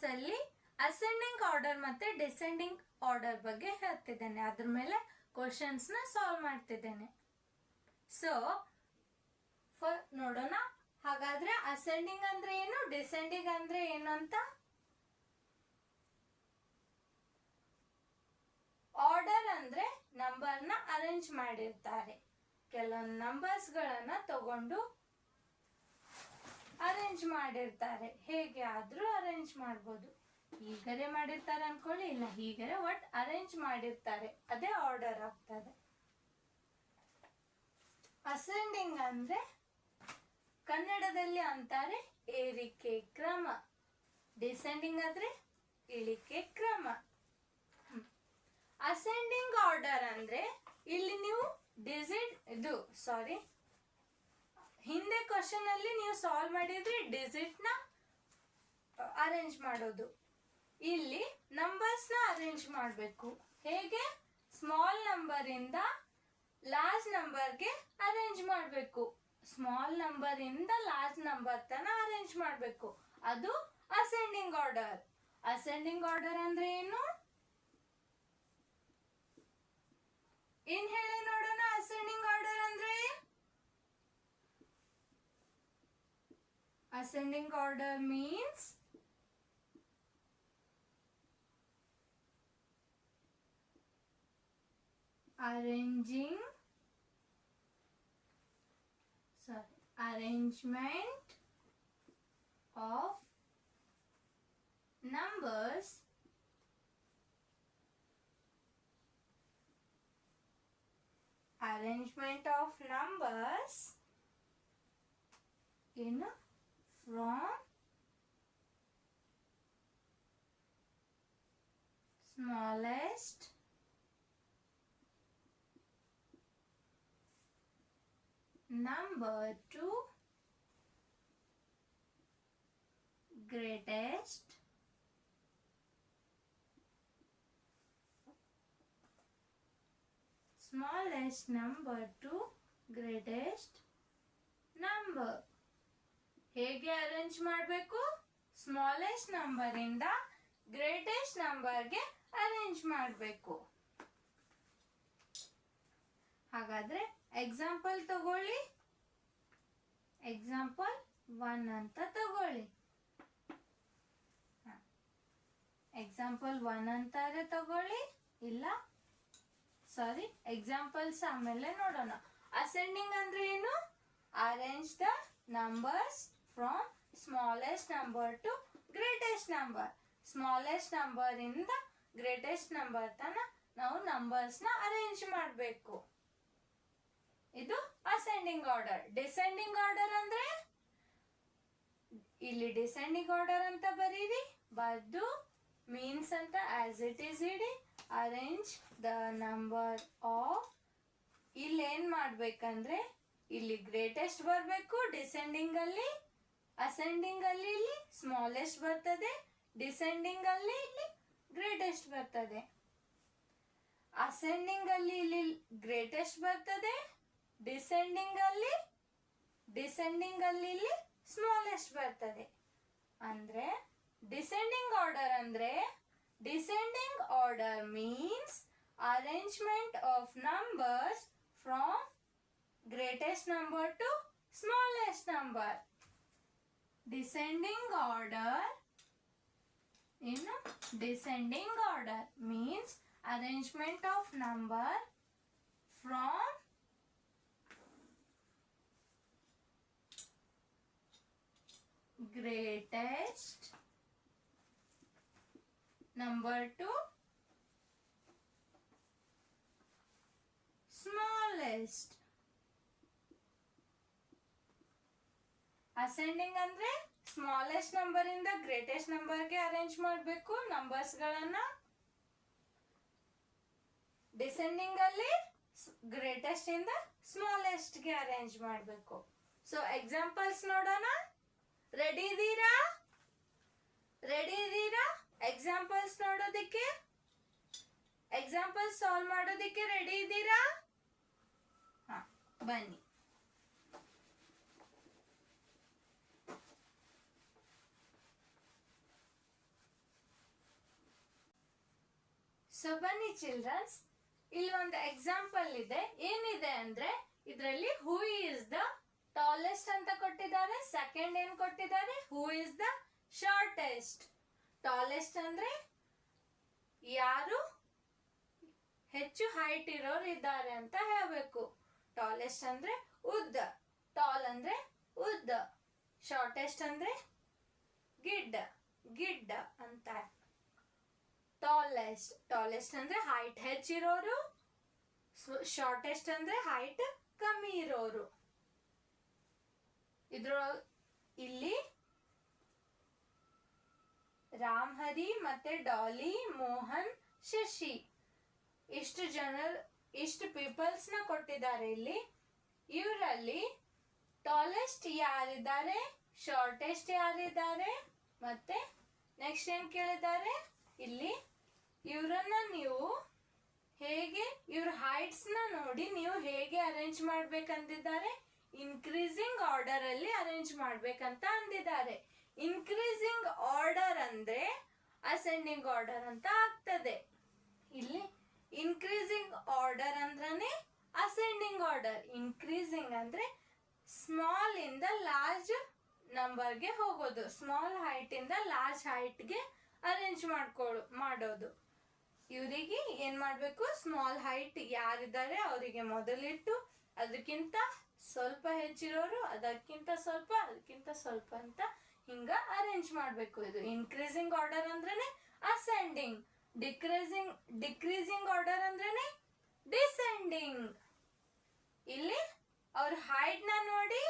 ಕ್ಲಾಸಲ್ಲಿ ascending order ಮತ್ತೆ descending order ಬಗ್ಗೆ ಹೇಳ್ತಿದ್ದೇನೆ. ಅದ್ರ ಮೇಲೆ ಕ್ವಶನ್ಸ್ನ ಸಾಲ್ವ್ ಮಾಡ್ತಿದ್ದೇನೆ. ಸೊ ನೋಡೋಣ. ಹಾಗಾದ್ರೆ ಅಸೆಂಡಿಂಗ್ ಅಂದ್ರೆ ಏನು, ಡಿಸೆಂಡಿಂಗ್ ಅಂದ್ರೆ ಏನು ಅಂತ. ಆರ್ಡರ್ ಅಂದ್ರೆ ನಂಬರ್ನ ಅರೇಂಜ್ ಮಾಡಿರ್ತಾರೆ. ಕೆಲವೊಂದು ನಂಬರ್ಸ್ ಗಳನ್ನ ತಗೊಂಡು ಅರೇಂಜ್ ಮಾಡಿರ್ತಾರೆ. ಹೇಗೆ ಆದ್ರೂ ಅರೇಂಜ್ ಮಾಡ್ಬೋದು. ಹೀಗರೆ ಮಾಡಿರ್ತಾರೆ ಅನ್ಕೊಳ್ಳಿ, ಇಲ್ಲ ಹೀಗರೆ, ಒಟ್ ಅರೇಂಜ್ ಮಾಡಿರ್ತಾರೆ, ಅದೇ ಆರ್ಡರ್ ಆಗ್ತದೆ. ಅಸೆಂಡಿಂಗ್ ಅಂದ್ರೆ ಕನ್ನಡದಲ್ಲಿ ಅಂತಾರೆ ಏರಿಕೆ ಕ್ರಮ. ಡಿಸೆಂಡಿಂಗ್ ಅಂದ್ರೆ ಇಳಿಕೆ ಕ್ರಮ. ಅಸೆಂಡಿಂಗ್ ಆರ್ಡರ್ ಅಂದ್ರೆ ಇಲ್ಲಿ ನೀವು ಹಿಂದೆ ಕ್ವಶನ್ ಅಲ್ಲಿ ನೀವು ಸಾಲ್ವ್ ಮಾಡಿದ್ರೆ ಡಿಜಿಟ್ ನ ಅರೇಂಜ್ ಮಾಡೋದು. ಇಲ್ಲಿ ನಂಬರ್ಸ್ ನ ಅರೇಂಜ್ ಮಾಡಬೇಕು. ಹೇಗೆ? ಸ್ಮಾಲ್ ನಂಬರ್ ಇಂದ ಲಾರ್ಜ್ ನಂಬರ್ಗೆ ಅರೇಂಜ್ ಮಾಡಬೇಕು. ಸ್ಮಾಲ್ ನಂಬರ್ ಇಂದ ಲಾರ್ಜ್ ನಂಬರ್ ತನ ಅರೇಂಜ್ ಮಾಡಬೇಕು. ಅದು ಅಸೆಂಡಿಂಗ್ ಆರ್ಡರ್. ಅಸೆಂಡಿಂಗ್ ಆರ್ಡರ್ ಅಂದ್ರೆ ಏನು? ಏನ್ ಹೇಳಿ ನೋಡೋಣ. ಅಸೆಂಡಿಂಗ್ ಆರ್ಡರ್ ಅಂದ್ರೆ ascending order means arrangement of numbers in from smallest number to greatest smallest number to greatest number. ಹೇಗೆ ಅರೇಂಜ್ ಮಾಡಬೇಕು? ಸ್ಮಾಲೆಸ್ಟ್ ನಂಬರ್ ಇಂದ ಗ್ರೇಟೆಸ್ಟ್ ನಂಬರ್ಗೆ ಅರೇಂಜ್ ಮಾಡಬೇಕು. ಹಾಗಾದ್ರೆ ಎಕ್ಸಾಂಪಲ್ ತಗೊಳ್ಳಿ. ಎಕ್ಸಾಂಪಲ್ 1 ಅಂತ ತಗೊಳ್ಳಿ. ಎಕ್ಸಾಂಪಲ್ 1 ಅಂತಾರೆ ತಗೊಳ್ಳಿ. ಇಲ್ಲ ಸಾರಿ, ಎಕ್ಸಾಂಪಲ್ಸ್ ಆಮೇಲೆ ನೋಡೋಣ. ಅಸೆಂಡಿಂಗ್ ಅಂದ್ರೆ ಏನು? Arrange the numbers from smallest number two greatest number. Smallest number ಇಂದ ಗ್ರೇಟೆಸ್ಟ್ ನಂಬರ್ ತನ ನಾವು ನಂಬರ್ಸ್ ನ ಅರೇಂಜ್ ಮಾಡಬೇಕು. ಇದು ಅಸೆಂಡಿಂಗ್ ಆರ್ಡರ್. ಡಿಸೆಂಡಿಂಗ್ ಆರ್ಡರ್ ಅಂದ್ರೆ ಇಲ್ಲಿ ಡಿಸೆಂಡಿಂಗ್ ಆರ್ಡರ್ ಅಂತ ಬರೀರಿ. ಬರ್ದು ಮೀನ್ಸ್ ಅಂತ as it is ED. Arrange the number of, ಇಲ್ಲಿ ಏನ್ ಮಾಡ್ಬೇಕಂದ್ರೆ ಇಲ್ಲಿ ಗ್ರೇಟೆಸ್ಟ್ ಬರಬೇಕು ಡಿಸೆಂಡಿಂಗ್ ಅಲ್ಲಿ. ಅಸೆಂಡಿಂಗ್ ಅಲ್ಲಿ ಇಲ್ಲಿ ಸ್ಮಾಲೆಸ್ಟ್ ಬರ್ತದೆ. ಡಿಸೆಂಡಿಂಗ್ ಅಲ್ಲಿ ಇಲ್ಲಿ ಗ್ರೇಟೆಸ್ಟ್ ಬರ್ತದೆ. ಅಸೆಂಡಿಂಗ್ ಅಲ್ಲಿ ಇಲ್ಲಿ ಗ್ರೇಟೆಸ್ಟ್ ಬರ್ತದೆ. ಡಿಸೆಂಡಿಂಗ್ ಅಲ್ಲಿ ಇಲ್ಲಿ ಸ್ಮಾಲೆಸ್ಟ್ ಬರ್ತದೆ. ಅಂದ್ರೆ ಡಿಸೆಂಡಿಂಗ್ ಆರ್ಡರ್ ಅಂದ್ರೆ descending order means arrangement of numbers from greatest number to smallest number. Descending order means arrangement of number from greatest number to smallest. Ascending ಅಂದ್ರೆ ಸ್ಮಾಲೆಸ್ಟ್ ನಂಬರ್ ಇಂದ greatest ನಂಬರ್ಗೆ arrange ಮಾಡಬೇಕು numbers ಗಳನ್ನ. Descending ಅಲ್ಲಿ greatest ಇಂದ smallest ಗೆ arrange ಮಾಡಬೇಕು. So examples ನೋಡೋಣ. ರೆಡಿ ಇದ್ದೀರಾ? ಎಕ್ಸಾಂಪಲ್ಸ್ ನೋಡೋದಕ್ಕೆ, ಎಕ್ಸಾಂಪಲ್ಸ್ ಸಾಲ್ವ್ ಮಾಡೋದಕ್ಕೆ ರೆಡಿ ಇದ್ದೀರಾ? ಬನ್ನಿ. ಸೊ ಬನ್ನಿ ಚಿಲ್ಡ್ರನ್ಸ್, ಇಲ್ಲಿ ಒಂದು ಎಕ್ಸಾಂಪಲ್ ಇದೆ. ಏನಿದೆ ಅಂದ್ರೆ ಇದರಲ್ಲಿ ಹೂ ಇಸ್ ದ ಟಾಲೆಸ್ಟ್ ಅಂತ ಕೊಟ್ಟಿದ್ದಾರೆ. ಸೆಕೆಂಡ್ ಏನ್ ಕೊಟ್ಟಿದ್ದಾರೆ, who is the shortest. Tallest ಅಂದ್ರೆ ಯಾರು ಹೆಚ್ಚು ಹೈಟ್ ಇರೋರು ಇದ್ದಾರೆ ಅಂತ ಹೇಳಬೇಕು. ಟಾಲೆಸ್ಟ್ ಅಂದ್ರೆ ಉದ್ದ, ಟಾಲ್ ಅಂದ್ರೆ ಉದ್ದ, ಶಾರ್ಟೆಸ್ಟ್ ಅಂದ್ರೆ ಗಿಡ್ಡ ಅಂತ. ಟಾಲೆಸ್ಟ್ ಅಂದ್ರೆ ಹೈಟ್ ಹೆಚ್ಚಿರೋರು, ಶಾರ್ಟೆಸ್ಟ್ ಅಂದ್ರೆ ಹೈಟ್ ಕಮ್ಮಿ ಇರೋರು. ಇಲ್ಲಿ ರಾಮ್ ಹರಿ ಮತ್ತೆ ಡಾಲಿ, ಮೋಹನ್, ಶಶಿ ಇಷ್ಟು ಪೀಪಲ್ಸ್ ನ ಕೊಟ್ಟಿದ್ದಾರೆ. ಇಲ್ಲಿ ಇವರಲ್ಲಿ ಟಾಲೆಸ್ಟ್ ಯಾರಿದ್ದಾರೆ, ಶಾರ್ಟೆಸ್ಟ್ ಯಾರಿದ್ದಾರೆ, ಮತ್ತೆ ನೆಕ್ಸ್ಟ್ ಏನ್ ಕೇಳಿದ್ದಾರೆ, ಇಲ್ಲಿ ಇವರನ್ನ ನೀವು ಹೇಗೆ ಇವ್ರ ಹೈಟ್ಸ್ ನ ನೋಡಿ ನೀವು ಹೇಗೆ ಅರೇಂಜ್ ಮಾಡ್ಬೇಕಂದಿದ್ದಾರೆ. ಇನ್ಕ್ರೀಸಿಂಗ್ ಆರ್ಡರ್ ಅಲ್ಲಿ ಅರೇಂಜ್ ಮಾಡ್ಬೇಕಂತ ಅಂದಿದ್ದಾರೆ. ಇನ್ಕ್ರೀಸಿಂಗ್ ಆರ್ಡರ್ ಅಂದ್ರೆ ಅಸೆಂಡಿಂಗ್ ಆರ್ಡರ್ ಅಂತ ಆಗ್ತದೆ. ಇಲ್ಲಿ ಇನ್ಕ್ರೀಸಿಂಗ್ ಆರ್ಡರ್ ಅಂದ್ರನೆ ಅಸೆಂಡಿಂಗ್ ಆರ್ಡರ್. ಇನ್ಕ್ರೀಸಿಂಗ್ ಅಂದ್ರೆ ಸ್ಮಾಲ್ ಇಂದ ಲಾರ್ಜ್ ನಂಬರ್ಗೆ ಹೋಗೋದು, ಸ್ಮಾಲ್ ಹೈಟ್ ಇಂದ ಲಾರ್ಜ್ ಹೈಟ್ಗೆ ಅರೇಂಜ್ ಮಾಡೋದು. ಇವರಿಗೆ ಏನ್ ಮಾಡ್ಬೇಕು, ಸ್ಮಾಲ್ ಹೈಟ್ ಯಾರಿದ್ದಾರೆ ಅವರಿಗೆ ಮೊದಲಿಟ್ಟು ಅದಕ್ಕಿಂತ ಸ್ವಲ್ಪ ಹೆಚ್ಚಿರೋರು ಅದಕ್ಕಿಂತ ಸ್ವಲ್ಪ ಅಂತ ಹಿಂಗ ಅರೇಂಜ್ ಮಾಡ್ಬೇಕು. ಇದು ಇನ್ಕ್ರೀಸಿಂಗ್ ಆರ್ಡರ್ ಅಂದ್ರೇನೆ ಅಸೆಂಡಿಂಗ್. ಡಿಕ್ರೀಸಿಂಗ್ ಆರ್ಡರ್ ಅಂದ್ರೇನೆ ಡಿಸೆಂಡಿಂಗ್. ಇಲ್ಲಿ ಅವ್ರ ಹೈಟ್ ನ ನೋಡಿ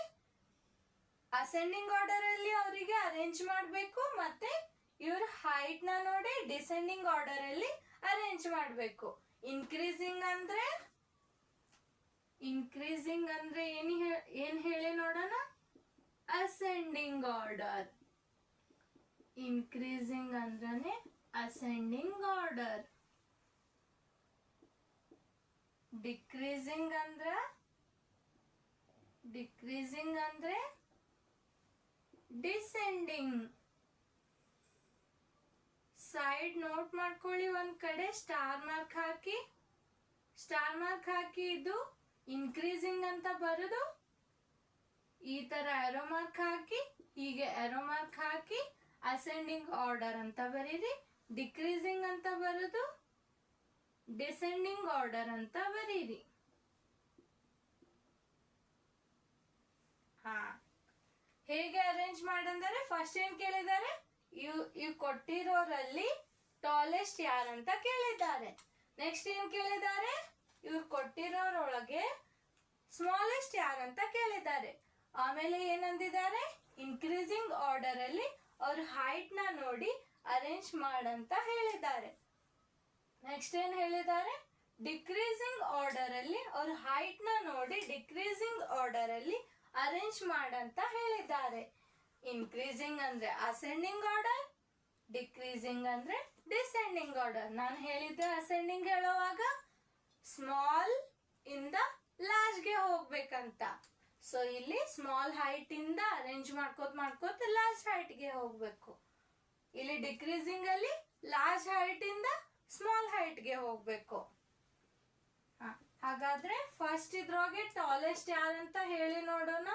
ಅಸೆಂಡಿಂಗ್ ಆರ್ಡರ್ ಅಲ್ಲಿ ಅವರಿಗೆ ಅರೇಂಜ್ ಮಾಡ್ಬೇಕು, ಮತ್ತೆ ಇವ್ರ ಹೈಟ್ ನ ನೋಡಿ ಡಿಸೆಂಡಿಂಗ್ ಆರ್ಡರ್ ಅಲ್ಲಿ ಅರೇಂಜ್ ಮಾಡ್ಬೇಕು. ಇನ್ಕ್ರೀಸಿಂಗ್ ಅಂದ್ರೆ ಏನ್ ಹೇಳಿ ನೋಡೋಣ, ಅಸೆಂಡಿಂಗ್ ಆರ್ಡರ್. ಇನ್ಕ್ರೀಸಿಂಗ್ ಅಂದ್ರೆ ಅಸೆಂಡಿಂಗ್ ಆರ್ಡರ್. ಡಿಕ್ರೀಸಿಂಗ್ ಅಂದ್ರೆ ಡಿಸೆಂಡಿಂಗ್. ಸೈಡ್ ನೋಟ್ ಮಾಡ್ಕೊಳ್ಳಿ, ಒಂದ್ ಕಡೆ ಸ್ಟಾರ್ ಮಾರ್ಕ್ ಹಾಕಿ ಇದು ಇನ್ಕ್ರೀಸಿಂಗ್ ಅಂತ ಬರೋದು. ಈ ತರ ಆರೋ ಮಾರ್ಕ್ ಹಾಕಿ, ಹೀಗೆ ಆರೋ ಮಾರ್ಕ್ ಹಾಕಿ ಅಸೆಂಡಿಂಗ್ ಆರ್ಡರ್ ಅಂತ ಬರೀರಿ. ಡಿಕ್ರೀಸಿಂಗ್ ಅಂತ ಬರೋದು, ಡಿಸೆಂಡಿಂಗ್ ಆರ್ಡರ್ ಅಂತ ಬರೀರಿ. ಹೇಗೆ ಅರೇಂಜ್ ಮಾಡಂದರೆ ಫಸ್ಟ್ ಏನ್ ಕೇಳಿದ್ದಾರೆ, ಇವ್ ಕೊಟ್ಟಿರೋರಲ್ಲಿ ಟಾಲೆಸ್ಟ್ ಯಾರಂತ ಕೇಳಿದ್ದಾರೆ. ನೆಕ್ಸ್ಟ್ ಏನ್ ಕೇಳಿದ್ದಾರೆ, ಇವ್ರು ಕೊಟ್ಟಿರೋರೊಳಗೆ ಸ್ಮಾಲೆಸ್ಟ್ ಯಾರಂತ ಕೇಳಿದ್ದಾರೆ. ಆಮೇಲೆ ಏನಂದಿದ್ದಾರೆ, ಇನ್ಕ್ರೀಸಿಂಗ್ ಆರ್ಡರ್ ಅಲ್ಲಿ ಅವ್ರ ಹೈಟ್ ನ ನೋಡಿ ಅರೇಂಜ್ ಮಾಡಂತ ಹೇಳಿದ್ದಾರೆ. ನೆಕ್ಸ್ಟ್ ಏನ್ ಹೇಳಿದ್ದಾರೆ, ಡಿಕ್ರೀಸಿಂಗ್ ಆರ್ಡರ್ ಅಲ್ಲಿ ಅವ್ರ ಹೈಟ್ ನ ನೋಡಿ ಡಿಕ್ರೀಸಿಂಗ್ ಆರ್ಡರ್ ಅಲ್ಲಿ ಅರೇಂಜ್ ಮಾಡಂತ ಹೇಳಿದ್ದಾರೆ. ಇನ್ಕ್ರೀಸಿಂಗ್ ಅಂದ್ರೆ ಅಸೆಂಡಿಂಗ್ ಆರ್ಡರ್, ಡಿಕ್ರೀಸಿಂಗ್ ಅಂದ್ರೆ ಡಿಸೆಂಡಿಂಗ್ ಆರ್ಡರ್. ನಾನು ಹೇಳಿದ್ದೆ ಅಸೆಂಡಿಂಗ್ ಹೇಳುವಾಗ ಸ್ಮಾಲ್ ಇಂದ ಲಾರ್ಜ್ ಗೆ ಹೋಗ್ಬೇಕಂತ. ಸೊ ಇಲ್ಲಿ ಸ್ಮಾಲ್ ಹೈಟ್ ಇಂದ ಅರೇಂಜ್ ಮಾಡ್ಕೋತ ಲಾರ್ಜ್ ಹೈಟ್ ಗೆ ಹೋಗ್ಬೇಕು. ಇಲ್ಲಿ ಡಿಕ್ರೀಸಿಂಗ್ ಅಲ್ಲಿ ಲಾರ್ಜ್ ಹೈಟ್ ಇಂದ ಸ್ಮಾಲ್ ಹೈಟ್ ಗೆ ಹೋಗ್ಬೇಕು. ಹಾಗಾದ್ರೆ ಫಸ್ಟ್ ಇದ್ರೊಳಗೆ ಟಾಲೆಸ್ಟ್ ಯಾರಂತ ಹೇಳಿ ನೋಡೋಣ.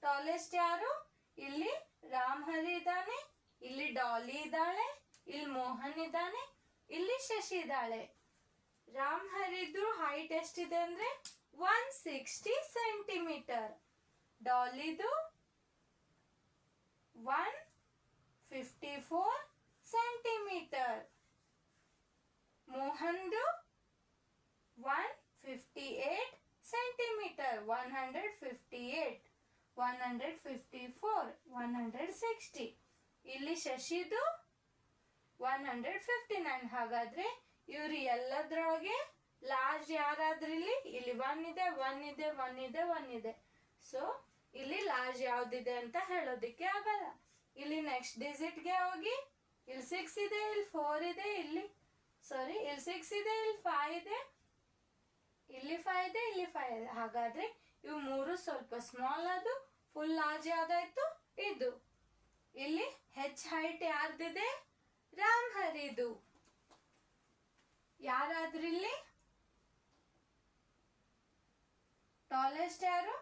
ಟಾಲೆಸ್ಟ್ ಯಾರು, ಇಲ್ಲಿ ರಾಮ್ ಹರಿ ಇದ್ದಾನೆ, ಇಲ್ಲಿ ಡಾಲಿ ಇದ್ದಾಳೆ, ಇಲ್ಲಿ ಮೋಹನ್ ಇದ್ದಾನೆ, ಇಲ್ಲಿ ಶಶಿ ಇದ್ದಾಳೆ. ರಾಮ್ ಹರಿದು ಹೈಟ್ ಎಷ್ಟಿದೆ ಅಂದ್ರೆ 160 ಸೆಂಟಿಮೀಟರ್. ಡಾಲಿದು 154 ಸೆಂಟಿಮೀಟರ್. ಮೋಹನ್ದು 158 ಸೆಂಟಿಮೀಟರ್. 158, 154, 160. ಇಲ್ಲಿ ಶಶಿದು 159. ಹಾಗಾದ್ರೆ ಇವ್ರು ಎಲ್ಲದ್ರೊಳಗೆ ಲಾರ್ಜ್ ಯಾರಾದ್ರಿಲ್ಲಿ, ಇಲ್ಲಿ 1 ಇದೆ, 1 ಇದೆ, 1 ಇದೆ, 1 ಇದೆ. ಸೊ ಇಲ್ಲಿ ಲಾರ್ಜ್ ಯಾವ್ದಿದೆ ಅಂತ ಹೇಳೋದಿಕ್ಕೆ ಆಗಲ್ಲ. ಇಲ್ಲಿ ನೆಕ್ಸ್ಟ್ ಡಿಜಿಟ್ಗೆ ಹೋಗಿ, ಇಲ್ಲಿ 6 ಇದೆ, ಇಲ್ಲಿ 4 ಇದೆ, ಇಲ್ಲಿ 6 ಇದೆ, ಇಲ್ಲಿ 5 ಇದೆ, ಇಲ್ಲಿ 5 ಇದೆ, ಇಲ್ಲಿ 5 ಇದೆ. ಹಾಗಾದ್ರೆ ಇವು ಮೂರು ಸ್ವಲ್ಪ ಸ್ಮಾಲ್, ಅದು ಫುಲ್ ಲಾರ್ಜ್ ಯಾವ್ದಾಯ್ತು, ಇದು. ಇಲ್ಲಿ ಹೆಚ್ಚ್ ಹೈಟ್ ಯಾರ್ದಿದೆ, ರಾಮ್ ಹರಿದು. ಯಾರಾದ್ರಿಲ್ಲಿ ಟಾಲೆಸ್ಟ್ ಯಾರು?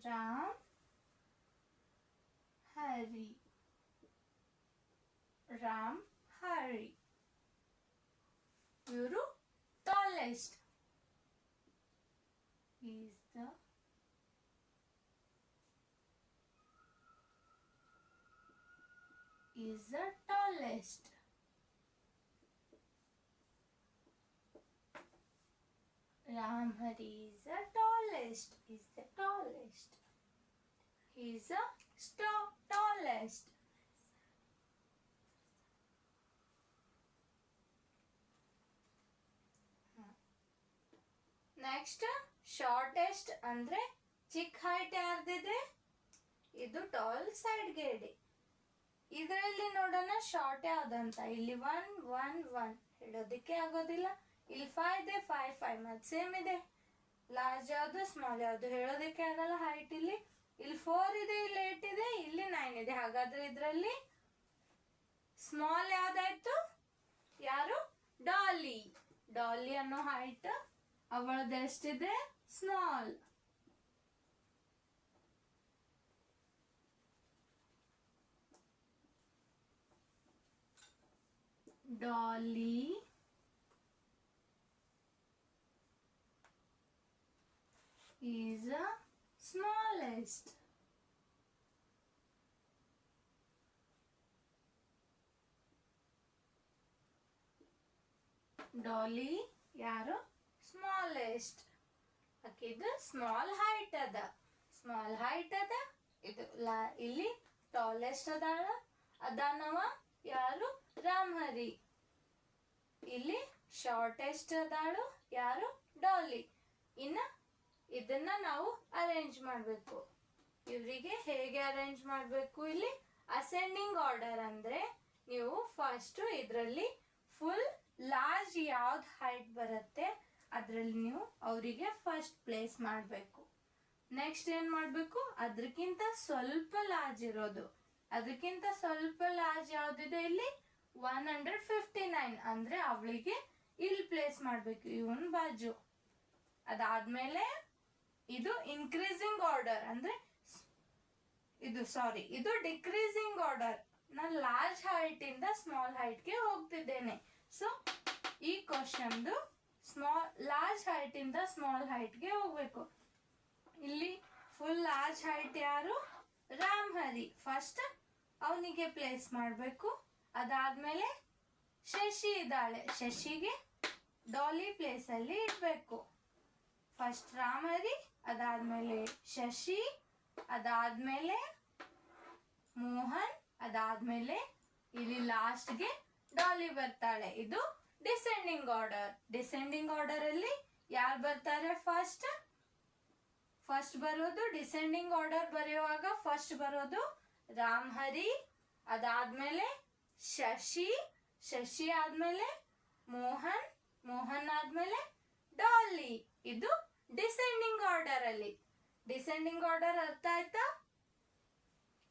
ರಾಮ್ ಹರಿ. ರಾಮ್ ಹರಿ ಇವರು tallest. Is the tallest. Ram Hari is the tallest. Is the tallest. He is the tallest. Next shortest ಅಂದ್ರೆ ಚಿಕ್ಕ ಹೈಟ್ ಯಾರ್ದಿದೆ? ಇದು ಟಾಲ್ ಸೈಡ್ಗೆ ಇಡಿ. ಇದರಲ್ಲಿ ನೋಡೋಣ ಶಾರ್ಟ್ ಯಾವ್ದಂತ. ಇಲ್ಲಿ 1 1 1 ಹೇಳೋದಿಕ್ಕೆ ಆಗೋದಿಲ್ಲ. ಇಲ್ಲಿ 5 ಇದೆ, 5 5 ಮತ್ತೆ ಸೇಮ್ ಇದೆ. ಲಾರ್ಜ್ ಯಾವ್ದು ಸ್ಮಾಲ್ ಯಾವ್ದು ಹೇಳೋದಿಕ್ಕೆ ಆಗಲ್ಲ ಹೈಟ್. ಇಲ್ಲಿ 4 ಇದೆ, ಇಲ್ಲಿ 8 ಇದೆ, ಇಲ್ಲಿ 9 ಇದೆ. ಹಾಗಾದ್ರೆ ಇದರಲ್ಲಿ ಸ್ಮಾಲ್ ಯಾವ್ದಾಯ್ತು? ಯಾರು? ಡಾಲಿ. ಡಾಲಿ ಅನ್ನೋ ಹೈಟ್ ಅವಳದ್ದು ಎಷ್ಟಿದೆ? Small. Dolly is the smallest. Dolly ಯಾರು? ಸ್ಮಾಲೆಸ್ಟ್. ಇದು ಸ್ಮಾಲ್ ಹೈಟ್ ಅದ. ಸ್ಮಾಲ್ ಹೈಟ್ ಅದ. ಇದು ಇಲ್ಲಿ ಟಾಲೆಸ್ಟ್ ಅದಾಳ. ಅದಾನವ ಯಾರು? ರಾಮ್ ಹರಿ. ಇಲ್ಲಿ ಶಾರ್ಟೆಸ್ಟ್ ಅದಾಳು ಯಾರು? ಡಾಲಿ. ಇನ್ನ ಇದನ್ನ ನಾವು ಅರೇಂಜ್ ಮಾಡಬೇಕು. ಇವರಿಗೆ ಹೇಗೆ ಅರೇಂಜ್ ಮಾಡಬೇಕು? ಇಲ್ಲಿ ಅಸೆಂಡಿಂಗ್ ಆರ್ಡರ್ ಅಂದ್ರೆ ನೀವು ಫಸ್ಟ್ ಇದರಲ್ಲಿ ಫುಲ್ ಲಾರ್ಜ್ ಯಾವ್ದು ಹೈಟ್ ಬರುತ್ತೆ ಅದರಲ್ಲಿ ನೀವು ಅವರಿಗೆ ಫಸ್ಟ್ ಪ್ಲೇಸ್ ಮಾಡಬೇಕು. ನೆಕ್ಸ್ಟ್ ಏನ್ ಮಾಡಬೇಕು? ಅದಕ್ಕಿಂತ ಸ್ವಲ್ಪ ಲಾರ್ಜ್ ಇರೋದು, ಅದಕ್ಕಿಂತ ಸ್ವಲ್ಪ ಲಾರ್ಜ್ ಯಾವ್ದಿದೆ? ಇಲ್ಲಿ 159 ಅಂದ್ರೆ ಅವಳಿಗೆ ಇಲ್ಲಿ ಪ್ಲೇಸ್ ಮಾಡಬೇಕು, ಇವನ್ ಬಾಜು. ಅದಾದ್ಮೇಲೆ ಇದು ಇನ್ಕ್ರೀಸಿಂಗ್ ಆರ್ಡರ್ ಅಂದ್ರೆ ಇದು ಡಿಕ್ರೀಸಿಂಗ್ ಆರ್ಡರ್. ನಾನು ಲಾರ್ಜ್ ಹೈಟ್ ಇಂದ ಸ್ಮಾಲ್ ಹೈಟ್ಗೆ ಹೋಗ್ತಿದ್ದೇನೆ. ಸೊ ಈ ಕ್ವಶನ್ ಲಾರ್ಜ್ ಹೈಟ್ ಇಂದ ಸ್ಮಾಲ್ ಹೈಟ್ಗೆ ಹೋಗ್ಬೇಕು. ಇಲ್ಲಿ ಫುಲ್ ಲಾರ್ಜ್ ಹೈಟ್ ಯಾರು? ರಾಮ್ ಹರಿ. ಫಸ್ಟ್ ಅವನಿಗೆ ಪ್ಲೇಸ್ ಮಾಡಬೇಕು. ಅದಾದ್ಮೇಲೆ ಶಶಿ ಇದ್ದಾಳೆ, ಶಶಿಗೆ ಡಾಲಿ ಪ್ಲೇಸ್ ಅಲ್ಲಿ ಇಡ್ಬೇಕು. ಫಸ್ಟ್ ರಾಮ್ ಹರಿ, ಅದಾದ್ಮೇಲೆ ಶಶಿ, ಅದಾದ್ಮೇಲೆ ಮೋಹನ್, ಅದಾದ್ಮೇಲೆ ಇಲ್ಲಿ ಲಾಸ್ಟ್ಗೆ ಡಾಲಿ ಬರ್ತಾಳೆ. ಇದು ಡಿಸೆಂಡಿಂಗ್ ಆರ್ಡರ್. ಡಿಸೆಂಡಿಂಗ್ ಆರ್ಡರ್ ಅಲ್ಲಿ ಯಾರು ಬರ್ತಾರೆ? ಫಸ್ಟ್ ಬರೋದು ಡಿಸೆಂಡಿಂಗ್ ಆರ್ಡರ್ ಬರೆಯುವಾಗ ಫಸ್ಟ್ ಬರೋದು ರಾಮ್ ಹರಿ, ಅದಾದ್ಮೇಲೆ ಶಶಿ, ಶಶಿ ಆದ್ಮೇಲೆ ಮೋಹನ್, ಮೋಹನ್ ಆದ್ಮೇಲೆ ಡಾಲಿ. ಇದು ಡಿಸೆಂಡಿಂಗ್ ಆರ್ಡರ್ ಅಲ್ಲಿ. ಡಿಸೆಂಡಿಂಗ್ ಆರ್ಡರ್ ಅರ್ಥ ಆಯ್ತಾ?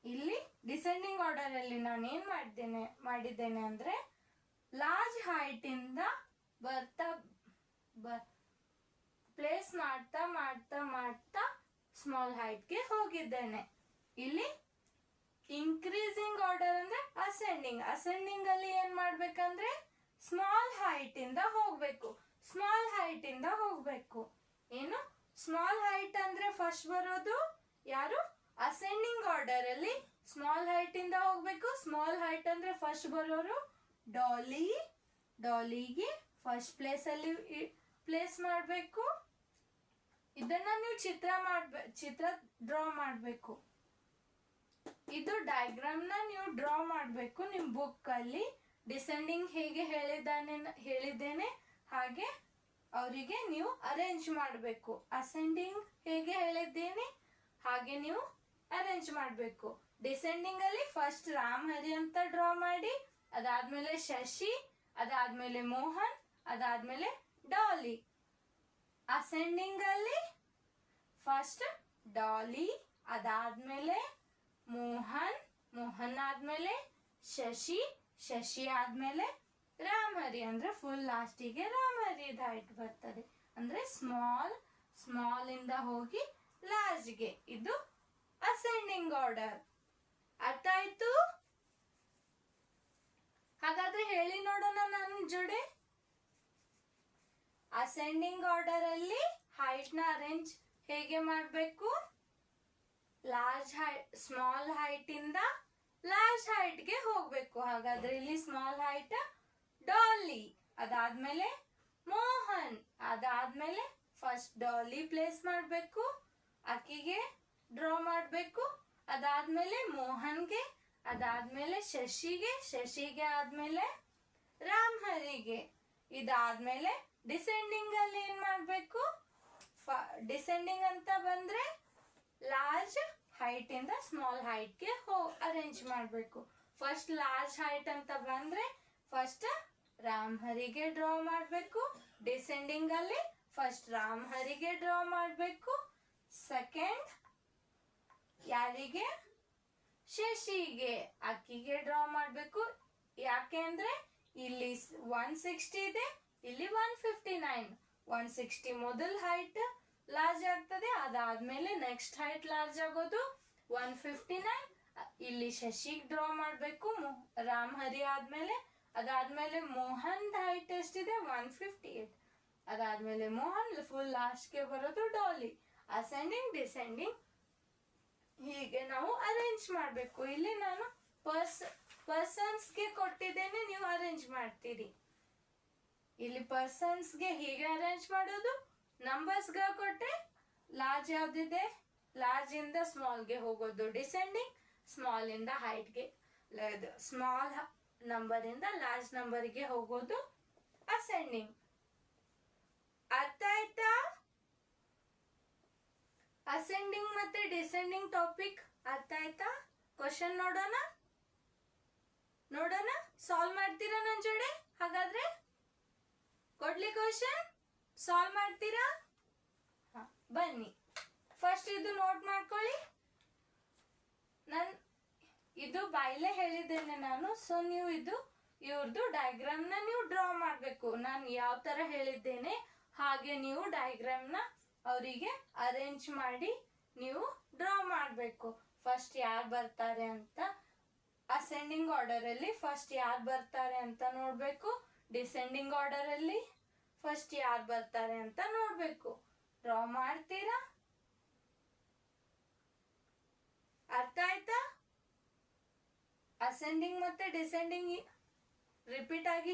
ಇಲ್ಲಿ ಡಿಸೆಂಡಿಂಗ್ ಆರ್ಡರ್ ಅಲ್ಲಿ ನಾನು ಏನ್ ಮಾಡಿದ್ದೇನೆ ಅಂದ್ರೆ ಲಾರ್ಜ್ ಹೈಟ್ ಇಂದ ಬರ್ತಾ ಪ್ಲೇಸ್ ಮಾಡ್ತಾ ಮಾಡ್ತಾ ಮಾಡ್ತಾ ಸ್ಮಾಲ್ ಹೈಟ್ಗೆ ಹೋಗಿದ್ದೇನೆ. ಇಲ್ಲಿ ಇನ್ಕ್ರೀಸಿಂಗ್ ಆರ್ಡರ್ ಅಂದ್ರೆ ಅಸೆಂಡಿಂಗ್. ಅಸೆಂಡಿಂಗ್ ಅಲ್ಲಿ ಏನ್ ಮಾಡ್ಬೇಕಂದ್ರೆ ಸ್ಮಾಲ್ ಹೈಟ್ ಇಂದ ಹೋಗ್ಬೇಕು. ಸ್ಮಾಲ್ ಹೈಟ್ ಇಂದ ಹೋಗ್ಬೇಕು. ಏನು ಸ್ಮಾಲ್ ಹೈಟ್ ಅಂದ್ರೆ ಫಸ್ಟ್ ಬರೋದು ಯಾರು? ಅಸೆಂಡಿಂಗ್ ಆರ್ಡರ್ ಅಲ್ಲಿ ಸ್ಮಾಲ್ ಹೈಟ್ ಇಂದ ಹೋಗ್ಬೇಕು. ಸ್ಮಾಲ್ ಹೈಟ್ ಅಂದ್ರೆ ಫಸ್ಟ್ ಬರೋರು ಡಾಲಿ. ಡಾಲಿಗೆ ಫಸ್ಟ್ ಪ್ಲೇಸ್ ಅಲ್ಲಿ ಪ್ಲೇಸ್ ಮಾಡಬೇಕು. ಇದನ್ನ ನೀವು ಚಿತ್ರ ಡ್ರಾ ಮಾಡಬೇಕು. ಇದು ಡಯಾಗ್ರಾಮ್ ನ ನೀವು ಡ್ರಾ ಮಾಡಬೇಕು ನಿಮ್ ಬುಕ್ ಅಲ್ಲಿ. ಡಿಸೆಂಡಿಂಗ್ ಹೇಗೆ ಹೇಳಿದ್ದೇನೆ ಹಾಗೆ ಅವರಿಗೆ ನೀವು ಅರೇಂಜ್ ಮಾಡಬೇಕು. ಅಸೆಂಡಿಂಗ್ ಹೇಗೆ ಹೇಳಿದ್ದೇನೆ ಹಾಗೆ ನೀವು ಅರೇಂಜ್ ಮಾಡಬೇಕು. ಡಿಸೆಂಡಿಂಗ್ ಅಲ್ಲಿ ಫಸ್ಟ್ ರಾಮ್ ಹರಿ ಅಂತ ಡ್ರಾ ಮಾಡಿ, ಅದಾದ್ಮೇಲೆ ಶಶಿ, ಅದಾದ್ಮೇಲೆ ಮೋಹನ್, ಅದಾದ್ಮೇಲೆ ಡಾಲಿ. ಅಸೆಂಡಿಂಗ್ ಅಲ್ಲಿ ಫಸ್ಟ್ ಡಾಲಿ, ಅದಾದ್ಮೇಲೆ ಮೋಹನ್, ಮೋಹನ್ ಆದ್ಮೇಲೆ ಶಶಿ, ಶಶಿ ಆದ್ಮೇಲೆ ರಾಮ್ ಹರಿ ಅಂದ್ರೆ ಫುಲ್ ಲಾಸ್ಟಿಗೆ ರಾಮ್ ಹರಿದ ಹೈಟ್ ಬರ್ತದೆ. ಅಂದ್ರೆ ಸ್ಮಾಲ್ ಇಂದ ಹೋಗಿ ಲಾರ್ಜ್ಗೆ. ಇದು ಅಸೆಂಡಿಂಗ್ ಆರ್ಡರ್. ಅರ್ಥ ಆಯ್ತು? ಹಾಗಾದ್ರೆ ಹೇಳಿ ನೋಡೋಣ ನನ್ನ ಜೋಡಿ. ಅಸೆಂಡಿಂಗ್ ಆರ್ಡರ್ ಅಲ್ಲಿ ಹೈಟ್ ನ ಅರೇಂಜ್ ಹೇಗೆ ಮಾಡಬೇಕು? ಸ್ಮಾಲ್ ಹೈಟ್ ಇಂದ ಲಾರ್ಜ್ ಹೈಟ್ ಗೆ ಹೋಗ್ಬೇಕು. ಹಾಗಾದ್ರೆ ಇಲ್ಲಿ ಸ್ಮಾಲ್ ಹೈಟ್ ಡಾಲಿ, ಅದಾದ್ಮೇಲೆ ಮೋಹನ್, ಅದಾದ್ಮೇಲೆ ಫಸ್ಟ್ ಡಾಲಿ ಪ್ಲೇಸ್ ಮಾಡಬೇಕು, ಆಕಿಗೆ ಡ್ರಾ ಮಾಡಬೇಕು, ಅದಾದ್ಮೇಲೆ ಮೋಹನ್ಗೆ, ಅದಾದ್ಮೇಲೆ ಶಶಿಗೆ ಆದ್ಮೇಲೆ ರಾಮ್ ಹರಿಗೆ. ಇದಾದ್ಮೇಲೆ ಡಿಸೆಂಡಿಂಗ್ ಅಲ್ಲಿ ಏನ್ ಮಾಡ್ಬೇಕು? ಡಿಸೆಂಡಿಂಗ್ ಅಂತ ಬಂದ್ರೆ ಲಾರ್ಜ್ ಹೈಟ್ ಇಂದ ಸ್ಮಾಲ್ ಹೈಟ್ ಗೆ ಅರೇಂಜ್ ಮಾಡಬೇಕು. ಫಸ್ಟ್ ಲಾರ್ಜ್ ಹೈಟ್ ಅಂತ ಬಂದ್ರೆ ಫಸ್ಟ್ ರಾಮ್ ಹರಿಗೆ ಡ್ರಾ ಮಾಡಬೇಕು. ಡಿಸೆಂಡಿಂಗ್ ಅಲ್ಲಿ ಫಸ್ಟ್ ರಾಮ್ ಹರಿಗೆ ಡ್ರಾ ಮಾಡಬೇಕು. ಸೆಕೆಂಡ್ ಯಾರಿಗೆ? ಶಶಿಗೆ, ಅಕ್ಕಿಗೆ ಡ್ರಾ ಮಾಡಬೇಕು. ಯಾಕೆ ಅಂದ್ರೆ ಇಲ್ಲಿ 160 ಇದೆ, ಇಲ್ಲಿ 159. 160 ಮೊದಲ ಹೈಟ್ ಲಾರ್ಜ್ ಆಗ್ತದೆ, ಅದಾದ್ಮೇಲೆ ನೆಕ್ಸ್ಟ್ ಹೈಟ್ ಲಾರ್ಜ್ ಆಗೋದು 159. ಇಲ್ಲಿ ಶಶಿಗೆ ಡ್ರಾ ಮಾಡಬೇಕು ರಾಮ್ ಹರಿ ಆದ್ಮೇಲೆ. ಅದಾದ್ಮೇಲೆ ಮೋಹನ್ ಹೈಟ್ ಎಷ್ಟಿದೆ? 158. ಅದಾದ್ಮೇಲೆ ಮೋಹನ್ ಫುಲ್ ಲಾಸ್ಟ್ಗೆ ಬರೋದು ಡಾಲಿ. ಅಸೆಂಡಿಂಗ್ ಡಿಸೆಂಡಿಂಗ್ ಹೀಗೆ ನಾವು ಅರೇಂಜ್ ಮಾಡಬೇಕು. ಇಲ್ಲಿ ನಾನು ಪರ್ಸನ್ಸ್ಗೆ ಕೊಟ್ಟಿದ್ದೇನೆ, ನೀವು ಅರೇಂಜ್ ಮಾಡ್ತೀರಿ. ಇಲ್ಲಿ ಪರ್ಸನ್ಸ್ಗೆ ಹೀಗೆ ಅರೇಂಜ್ ಮಾಡೋದು. ನಂಬರ್ಸ್ಗೆ ಕೊಟ್ಟರೆ ಲಾರ್ಜ್ ಯಾವ್ದಿದೆ? ಲಾರ್ಜ್ ಇಂದ ಸ್ಮಾಲ್ಗೆ ಹೋಗೋದು ಡಿಸೆಂಡಿಂಗ್, ಸ್ಮಾಲ್ ಇಂದ ಹೈಟ್ಗೆ, ಸ್ಮಾಲ್ ನಂಬರ್ ಇಂದ ಲಾರ್ಜ್ ನಂಬರ್ಗೆ ಹೋಗೋದು ಅಸೆಂಡಿಂಗ್. ಅರ್ಥ ಆಯ್ತಾ? ಅಸೆಂಡಿಂಗ್ ಮತ್ತೆ ಡಿಸೆಂಡಿಂಗ್ ಟಾಪಿಕ್ ಅರ್ಥ ಆಯ್ತಾ? ಕ್ವಶನ್ ನೋಡೋಣ. ಸಾಲ್ವ್ ಮಾಡ್ತೀರಾ ನನ್ನ ಜೋಡಿ? ಹಾಗಾದ್ರೆ ಕೊಡ್ಲಿ ಕ್ವಶನ್? ಸಾಲ್ವ್ ಮಾಡ್ತೀರಾ? ಬನ್ನಿ. ಫಸ್ಟ್ ಇದು ನೋಟ್ ಮಾಡ್ಕೊಳ್ಳಿ. ಇದು ಬಾಯ್ಲೆ ಹೇಳಿದ್ದೇನೆ ನಾನು. ಸೊ ನೀವು ಇವ್ರದ್ದು ಡಯಾಗ್ರಾಮ್ ನ ನೀವು ಡ್ರಾ ಮಾಡಬೇಕು. ನಾನು ಯಾವ ತರ ಹೇಳಿದ್ದೇನೆ ಹಾಗೆ ನೀವು ಡಯಾಗ್ರಾಮ್ ನ ಅವರಿಗೆ ಅರೇಂಜ್ ಮಾಡಿ ನೀವು ಡ್ರಾ ಮಾಡಬೇಕು. ಫಸ್ಟ್ ಯಾರು ಬರ್ತಾರೆ ಅಂತ ಅಸೆಂಡಿಂಗ್ ಆರ್ಡರ್ ಅಲ್ಲಿ ಫಸ್ಟ್ ಯಾರು ಬರ್ತಾರೆ ಅಂತ ನೋಡ್ಬೇಕು. ಡಿಸೆಂಡಿಂಗ್ ಆರ್ಡರ್ ಅಲ್ಲಿ ಫಸ್ಟ್ ಯಾರು ಬರ್ತಾರೆ ಅಂತ ನೋಡ್ಬೇಕು. ಡ್ರಾ ಮಾಡ್ತೀರಾ? ಅರ್ಥ ಆಯ್ತಾ? ಅಸೆಂಡಿಂಗ್ ಮತ್ತೆ ಡಿಸೆಂಡಿಂಗ್ ರಿಪೀಟ್ ಆಗಿ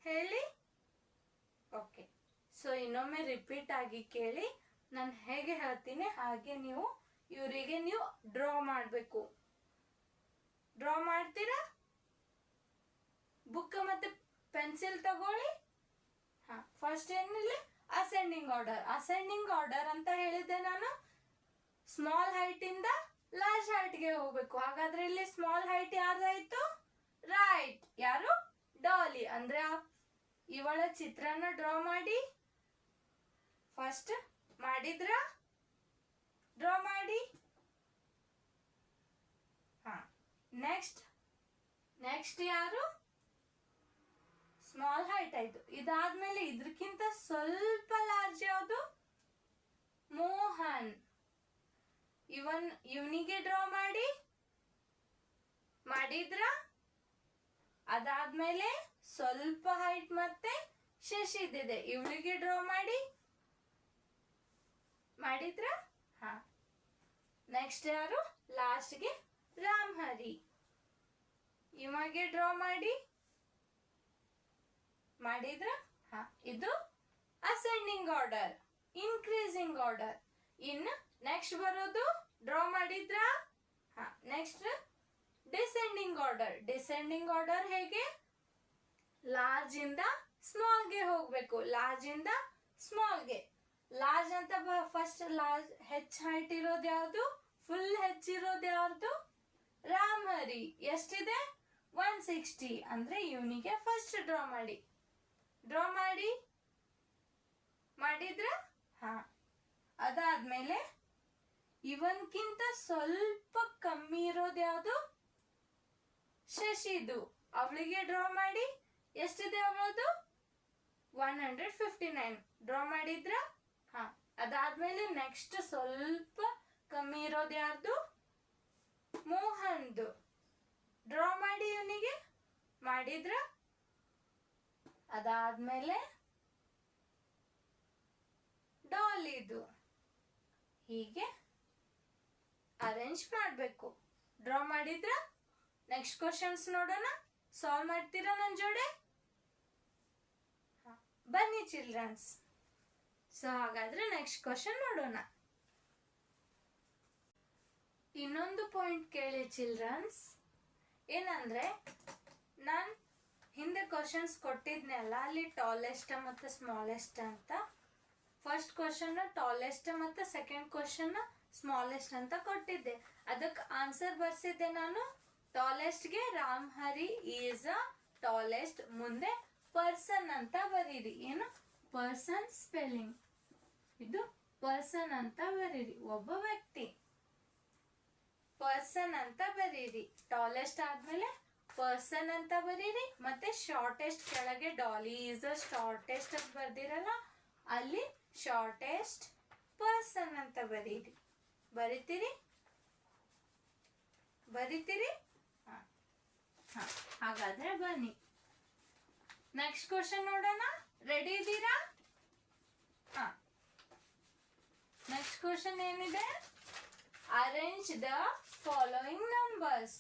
ಹೇಳಿ. ಓಕೆ. ಸೊ ಇನ್ನೊಮ್ಮೆ ರಿಪೀಟ್ ಆಗಿ ಕೇಳಿ. ನಾನು ಹೇಗೆ ಹೇಳ್ತೀನಿ ಹಾಗೆ ನೀವು ಇವರಿಗೆ ನೀವು ಡ್ರಾ ಮಾಡಬೇಕು. ಡ್ರಾ ಮಾಡ್ತೀರಾ? ಬುಕ್ ಮತ್ತೆ ಪೆನ್ಸಿಲ್ ತಗೊಳ್ಳಿ. ಫಸ್ಟ್ ಏನಿಲ್ಲ ಅಸೆಂಡಿಂಗ್ ಆರ್ಡರ್ ಅಂತ ಹೇಳಿದ್ದೆ ನಾನು. ಸ್ಮಾಲ್ ಹೈಟ್ ಇಂದ ಲಾರ್ಜ್ ಹೈಟ್ ಗೆ ಹೋಗ್ಬೇಕು. ಹಾಗಾದ್ರೆ ಇಲ್ಲಿ ಸ್ಮಾಲ್ ಹೈಟ್ ಯಾರ್ದಾಯ್ತು? ರೈಟ್. ಯಾರು? ಡಾಲಿ. ಅಂದ್ರೆ ಇವಳ ಚಿತ್ರನ ಡ್ರಾ ಮಾಡಿ. ಫಸ್ಟ್ ಮಾಡಿದ್ರ? ಡ್ರಾ ಮಾಡಿ. ನೆಕ್ಸ್ಟ್ ಯಾರು? ಸ್ಮಾಲ್ ಹೈಟ್ ಆಯ್ತು. ಇದಾದ್ಮೇಲೆ ಇದಕ್ಕಿಂತ ಸ್ವಲ್ಪ ಲಾರ್ಜ್ ಯಾವುದು? ಮೋಹನ್. ಇವನಿಗೆ ಡ್ರಾ ಮಾಡಿದ್ರ? ಅದಾದ್ಮೇಲೆ ಸ್ವಲ್ಪ ಹೈಟ್ ಮತ್ತೆ ಶಶಿದಿದೆ, ಇವಳಿಗೆ ಡ್ರಾ ಮಾಡಿದ್ರ? ನೆಕ್ಸ್ಟ್ ಯಾರು? ಲಾಸ್ಟ್ಗೆ ರಾಮ್ ಹರಿ. ಇಮಗೆ ಡ್ರಾ ಮಾಡಿದ್ರ? ಇದು ಅಸೆಂಡಿಂಗ್ ಆರ್ಡರ್. Increasing order. ಇನ್ನು ನೆಕ್ಸ್ಟ್ ಬರೋದು ಡ್ರಾ ಮಾಡಿದ್ರ? ನೆಕ್ಸ್ಟ್ ಡಿಸೆಂಡಿಂಗ್ ಆರ್ಡರ್ ಹೇಗೆ? ಲಾರ್ಜ್ ಇಂದ ಸ್ಮಾಲ್ಗೆ ಹೋಗ್ಬೇಕು. ಲಾರ್ಜ್ ಇಂದ ಸ್ಮಾಲ್ಗೆ. ಲಾರ್ಜ್ ಅಂತ ಫಸ್ಟ್ ಲಾರ್ಜ್ ಹೆಚ್ಚ್ ಹೈಟ್ ಇರೋದು ಯಾವುದು? ಫುಲ್ ಹೆಚ್ಚಿರೋದು ಯಾವುದು? ರಾಮ್ ಹರಿ. ಎಷ್ಟಿದೆ? 160. ಅಂದ್ರೆ ಇವನಿಗೆ ಫಸ್ಟ್ ಡ್ರಾ ಮಾಡಿದ್ರ? ಅದಾದ್ಮೇಲೆ ಇವನ್ಕಿಂತ ಸ್ವಲ್ಪ ಕಮ್ಮಿ ಇರೋದು ಯಾವುದು? ಶಶಿದು. ಅವಳಿಗೆ ಡ್ರಾ ಮಾಡಿ. ಎಷ್ಟಿದೆ ಅವಳದು? 159 ಡ್ರಾ ಮಾಡಿದ್ರ? ಹಾ, ಅದಾದ್ಮೇಲೆ ನೆಕ್ಸ್ಟ್ ಸ್ವಲ್ಪ ಕಮ್ಮಿ ಇರೋದು ಯಾರ್ದು? ಮೋಹನ್ದು. ಡ್ರಾ ಮಾಡಿ ಇವನಿಗೆ. ಮಾಡಿದ್ರ? ಅದಾದ್ಮೇಲೆ ಡಾಲಿದು. ಹೀಗೆ ಅರೇಂಜ್ ಮಾಡಬೇಕು. ಡ್ರಾ ಮಾಡಿದ್ರ? ನೆಕ್ಸ್ಟ್ ಕ್ವಶನ್ಸ್ ನೋಡೋಣ. ಸಾಲ್ವ್ ಮಾಡ್ತೀರಾ ನನ್ನ ಜೋಡೆ? ಬನ್ನಿ ಚಿಲ್ಡ್ರನ್ಸ್. ಸೊ ಹಾಗಾದ್ರೆ ನೆಕ್ಸ್ಟ್ ಕ್ವಶನ್ ನೋಡೋಣ. ಇನ್ನೊಂದು ಪಾಯಿಂಟ್ ಕೇಳಿ ಚಿಲ್ಡ್ರನ್ಸ್. ಏನಂದ್ರೆ ನಾನು ಹಿಂದೆ ಕ್ವಶನ್ಸ್ ಕೊಟ್ಟಿದ್ನಲ್ಲ, ಅಲ್ಲಿ ಟಾಲೆಸ್ಟ್ ಮತ್ತು ಸ್ಮಾಲೆಸ್ಟ್ ಅಂತ. ಫಸ್ಟ್ ಕ್ವಶನ್ ಟಾಲೆಸ್ಟ್ ಮತ್ತು ಸೆಕೆಂಡ್ ಕ್ವಶನ್ ಸ್ಮಾಲೆಸ್ಟ್ ಅಂತ ಕೊಟ್ಟಿದ್ದೆ. ಅದಕ್ಕೆ ಆನ್ಸರ್ ಬರ್ಸಿದ್ದೆ ನಾನು. ಟಾಲೆಸ್ಟ್ಗೆ ರಾಮ್ ಹರಿ ಈಸ್ ಅ ಟಾಲೆಸ್ಟ್, ಮುಂದೆ ಪರ್ಸನ್ ಅಂತ ಬರೀರಿ. ಏನು? Person spelling. ಇದು ಪರ್ಸನ್ ಅಂತ ಬರೀರಿ, ಒಬ್ಬ ವ್ಯಕ್ತಿ. ಪರ್ಸನ್ ಅಂತ ಬರೀರಿ. ಟಾಲೆಸ್ಟ್ ಆದ್ಮೇಲೆ ಪರ್ಸನ್ ಅಂತ ಬರೀರಿ. ಮತ್ತೆ ಶಾರ್ಟೆಸ್ಟ್ ಕೆಳಗೆ ಡಾಲಿ ಈಸ್ ಅ ಶಾರ್ಟೆಸ್ಟ್ ಅಂತ ಬರ್ದಿರಲ್ಲ, ಅಲ್ಲಿ ಶಾರ್ಟೆಸ್ಟ್ ಪರ್ಸನ್ ಅಂತ ಬರೀರಿ. ಬರಿತೀರಿ? ಹಾಗಾದ್ರೆ ಬನ್ನಿ ನೆಕ್ಸ್ಟ್ ಕ್ವಶನ್ ನೋಡೋಣ. ರೆಡಿ ಇದ್ದೀರಾ? ನೆಕ್ಸ್ಟ್ ಕ್ವಶನ್ ಏನಿದೆ? Arrange the following numbers.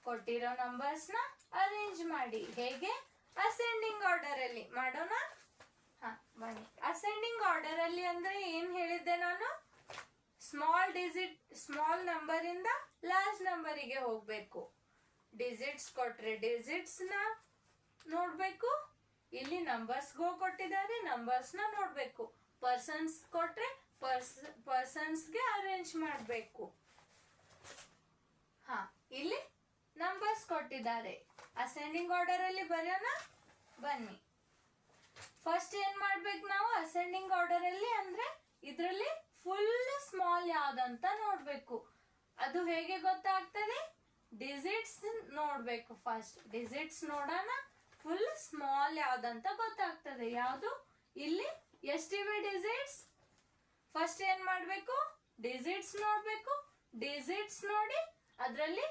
ಕೊಟ್ಟಿರೋ ನಂಬರ್ಸ್ ನ ಅರೇಂಜ್ ಮಾಡಿ. ಹೇಗೆ? ಅಸೆಂಡಿಂಗ್ ಆರ್ಡರ್ ಅಲ್ಲಿ ಮಾಡೋಣ. ಬನ್ನಿ. ಅಸೆಂಡಿಂಗ್ ಆರ್ಡರ್ ಅಲ್ಲಿ ಅಂದ್ರೆ ಏನ್ ಹೇಳಿದ್ದೆ ನಾನು? ಸ್ಮಾಲ್ ನಂಬರ್ ಇಂದ ಲಾರ್ಜ್ ನಂಬರಿಗೆ ಹೋಗ್ಬೇಕು. ಡಿಜಿಟ್ಸ್ ಕೊಟ್ರೆ ಡಿಜಿಟ್ಸ್ ನ ನೋಡ್ಬೇಕು. ಇಲ್ಲಿ ನಂಬರ್ಸ್ ಗೋ ಕೊಟ್ಟಿದ್ದಾರೆ, ನಂಬರ್ಸ್ ನ ನೋಡ್ಬೇಕು. ಪರ್ಸನ್ಸ್ ಕೊಟ್ರೆ ಪರ್ಸನ್ಸ್ಗೆ ಅರೇಂಜ್ ಮಾಡಬೇಕು. ಇಲ್ಲಿ ನಂಬರ್ಸ್ ಕೊಟ್ಟಿದ್ದಾರೆ. ಅಸೆಂಡಿಂಗ್ ಆರ್ಡರ್ ಅಲ್ಲಿ ಬರೋಣ. ಬನ್ನಿ. ಫಸ್ಟ್ ಏನ್ ಮಾಡ್ಬೇಕು ನಾವು ಅಸೆಂಡಿಂಗ್ ಆರ್ಡರ್ ಅಲ್ಲಿ? ಅಂದ್ರೆ ಇದರಲ್ಲಿ ಫುಲ್ ಸ್ಮಾಲ್ ಯಾವ್ದಂತ ನೋಡ್ಬೇಕು. ಅದು ಹೇಗೆ ಗೊತ್ತಾಗ್ತದೆ? ಡಿಜಿಟ್ಸ್ ನೋಡ್ಬೇಕು. ಫಸ್ಟ್ ಡಿಜಿಟ್ಸ್ ನೋಡೋಣ. ಫುಲ್ ಸ್ಮಾಲ್ ಯಾವ್ದಂತ ಗೊತ್ತಾಗ್ತದೆ. ಯಾವುದು? ಇಲ್ಲಿ ಎಷ್ಟಿವೆ ಡಿಜಿಟ್ಸ್? ಫಸ್ಟ್ ಏನ್ ಮಾಡ್ಬೇಕು? ಡಿಜಿಟ್ಸ್ ನೋಡ್ಬೇಕು. ಡಿಜಿಟ್ಸ್ ನೋಡಿ ಅದರಲ್ಲಿ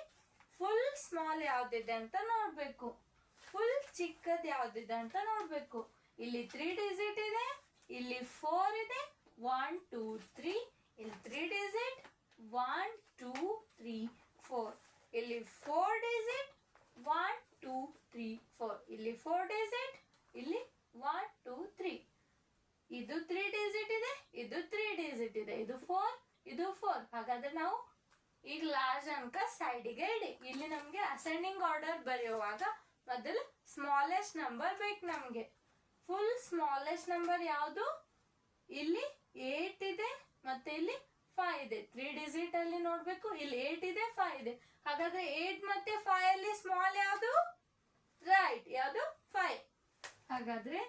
ಫುಲ್ ಸ್ಮಾಲ್ ಯಾವ್ದಿದೆ ಅಂತ ನೋಡ್ಬೇಕು. ಫುಲ್ ಚಿಕ್ಕದ್ ಯಾವ್ದಿದೆ ಅಂತ ನೋಡ್ಬೇಕು. ಇಲ್ಲಿ 3 ಡಿಜಿಟ್ ಇದೆ, ಇಲ್ಲಿ 4 ಇದೆ. 1 2 3. ಇಲ್ಲಿ 3 ಡಿಜಿಟ್. 1 2 3 4. ಇಲ್ಲಿ 4 ಡಿಜಿಟ್. 1 2 3 4. ಇಲ್ಲಿ 4 ಡಿಜಿಟ್. ಇಲ್ಲಿ 1 2 3. ಇದು 3 ಡಿಜಿಟ್ ಇದೆ, ಇದು 3 ಡಿಜಿಟ್ ಇದೆ. ಇದು 4, ಇದು 4. ಹಾಗಾದ್ರೆ ನಾವು ಈಗ ಲಾರ್ಜ್ ಅಂಕ ಸೈಡಿಗೆ ಇಡಿ. ಇಲ್ಲಿ ನಮ್ಗೆ ಅಸೆಂಡಿಂಗ್ ಆರ್ಡರ್ ಬರೆಯುವಾಗ ಮೊದಲು ಸ್ಮಾಲೆಸ್ಟ್ ನಂಬರ್ ಬೇಕು ನಮ್ಗೆ. ಫುಲ್ ಸ್ಮಾಲೆಸ್ಟ್ ನಂಬರ್ ಯಾವುದು? ಇಲ್ಲಿ 8 ಇದೆ, ಮತ್ತೆ ಇಲ್ಲಿ 5 ಇದೆ. 3 ಡಿಜಿಟ್ ಅಲ್ಲಿ ನೋಡ್ಬೇಕು. ಇಲ್ಲಿ 8 ಇದೆ, 5 ಇದೆ. ಹಾಗಾದ್ರೆ 8 ಮತ್ತೆ 5 ಅಲ್ಲಿ ಸ್ಮಾಲ್ ಯಾವುದು? ರೈಟ್. ಯಾವುದು? 5. ಹಾಗಾದ್ರೆ